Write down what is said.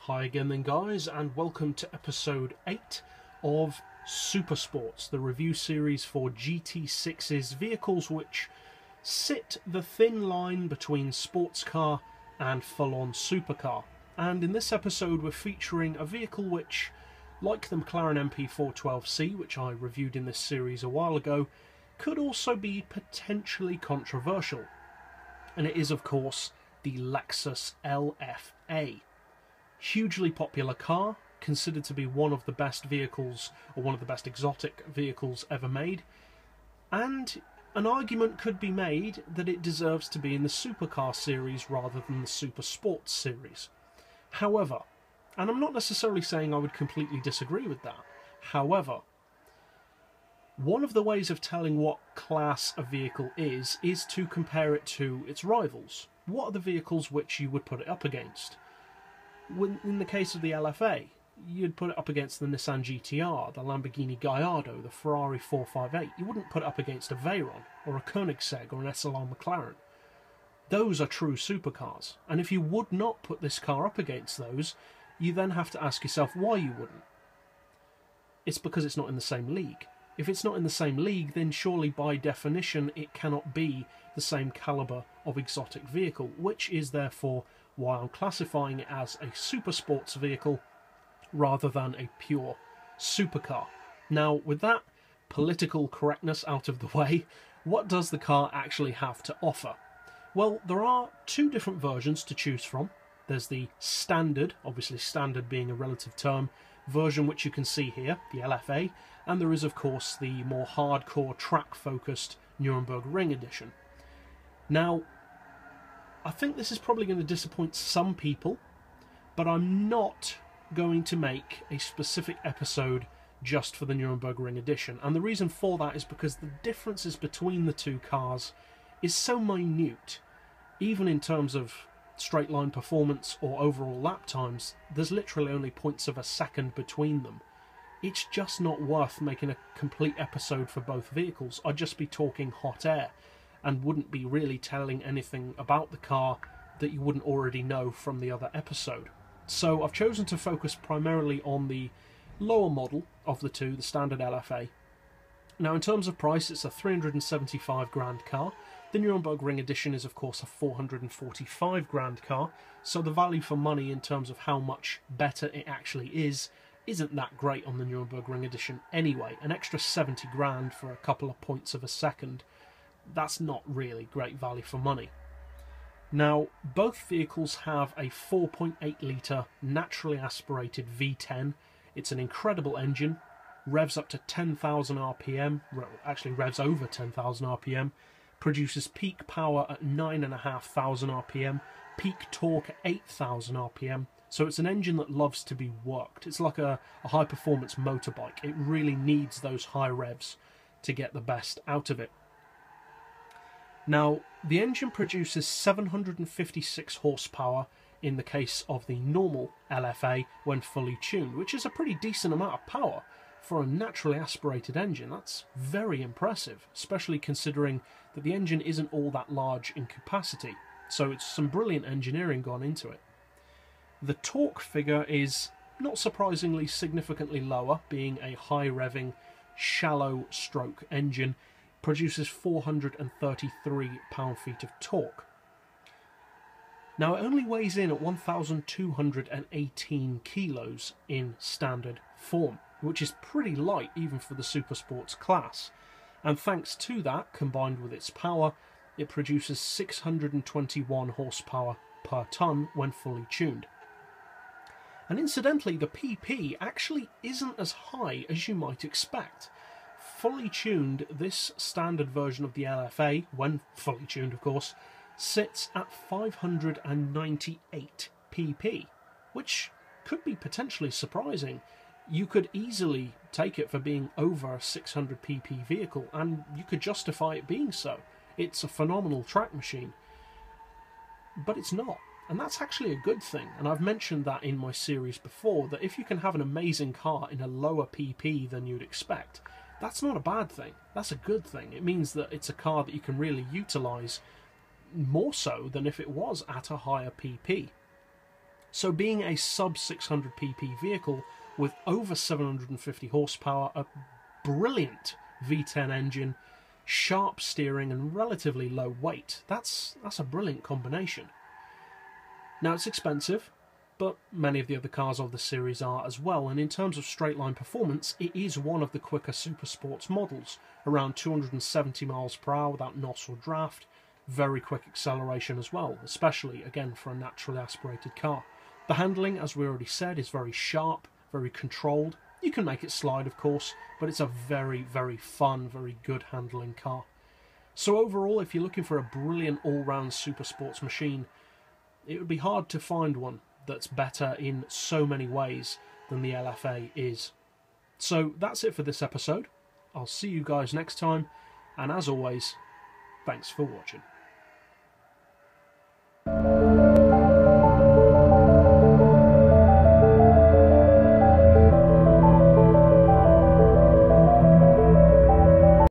Hi again then guys, and welcome to episode 8 of SuperSports, the review series for GT6's vehicles which sit the thin line between sports car and full-on supercar. And in this episode we're featuring a vehicle which, like the McLaren MP412C, which I reviewed in this series a while ago, could also be potentially controversial. And it is of course the Lexus LF-A. Hugely popular car, considered to be one of the best vehicles, or one of the best exotic vehicles ever made, and an argument could be made that it deserves to be in the supercar series rather than the SuperSports series. However, and I'm not necessarily saying I would completely disagree with that, however, one of the ways of telling what class a vehicle is to compare it to its rivals. What are the vehicles which you would put it up against? In the case of the LFA, you'd put it up against the Nissan GTR, the Lamborghini Gallardo, the Ferrari 458. You wouldn't put it up against a Veyron, or a Koenigsegg, or an SLR McLaren. Those are true supercars, and if you would not put this car up against those, you then have to ask yourself why you wouldn't. It's because it's not in the same league. If it's not in the same league, then surely by definition it cannot be the same calibre of exotic vehicle, which is therefore why I'm classifying it as a supersports vehicle rather than a pure supercar. Now, with that political correctness out of the way, what does the car actually have to offer? Well, there are two different versions to choose from. There's the standard, obviously standard being a relative term, version which you can see here, the LFA, and there is of course the more hardcore track-focused Nürburgring Ring edition. Now, I think this is probably going to disappoint some people, but I'm not going to make a specific episode just for the Nürburgring Ring edition, and the reason for that is because the differences between the two cars is so minute. Even in terms of straight line performance or overall lap times, there's literally only points of a second between them. It's just not worth making a complete episode for both vehicles. I'd just be talking hot air and wouldn't be really telling anything about the car that you wouldn't already know from the other episode. So I've chosen to focus primarily on the lower model of the two, the standard LFA. Now in terms of price, it's a 375 grand car. The Nürburgring Ring edition is of course a 445 grand car, so the value for money in terms of how much better it actually isn't that great on the Nürburgring Ring edition anyway. An extra 70 grand for a couple of points of a second, that's not really great value for money. Now, both vehicles have a 4.8 litre naturally aspirated V10. It's an incredible engine, revs up to 10,000 RPM, actually revs over 10,000 RPM, produces peak power at 9,500 RPM, peak torque at 8,000 RPM, so it's an engine that loves to be worked. It's like a high-performance motorbike. It really needs those high revs to get the best out of it. Now, the engine produces 756 horsepower in the case of the normal LFA when fully tuned, which is a pretty decent amount of power for a naturally aspirated engine. That's very impressive, especially considering that the engine isn't all that large in capacity, so it's some brilliant engineering gone into it. The torque figure is, not surprisingly, significantly lower, being a high-revving, shallow stroke engine, produces 433 pound-feet of torque. Now it only weighs in at 1,218 kilos in standard form, which is pretty light even for the supersports class, and thanks to that, combined with its power, it produces 621 horsepower per tonne when fully tuned. And incidentally, the PP actually isn't as high as you might expect. Fully tuned, this standard version of the LFA, when fully tuned of course, sits at 598 pp, which could be potentially surprising. You could easily take it for being over a 600 pp vehicle, and you could justify it being so. It's a phenomenal track machine, but it's not. And that's actually a good thing, and I've mentioned that in my series before, that if you can have an amazing car in a lower pp than you'd expect, that's not a bad thing. That's a good thing. It means that it's a car that you can really utilise more so than if it was at a higher pp. So being a sub 600 pp vehicle with over 750 horsepower, a brilliant V10 engine, sharp steering and relatively low weight, that's a brilliant combination. Now it's expensive, but many of the other cars of the series are as well, and in terms of straight line performance, it is one of the quicker SuperSports models, around 270 miles per hour without NOS or draft, very quick acceleration as well, especially again for a naturally aspirated car. The handling, as we already said, is very sharp, very controlled. You can make it slide of course, but it's a very, very fun, very good handling car. So overall, if you're looking for a brilliant all-round SuperSports machine, it would be hard to find one that's better in so many ways than the LFA is. So that's it for this episode. I'll see you guys next time, and as always, thanks for watching.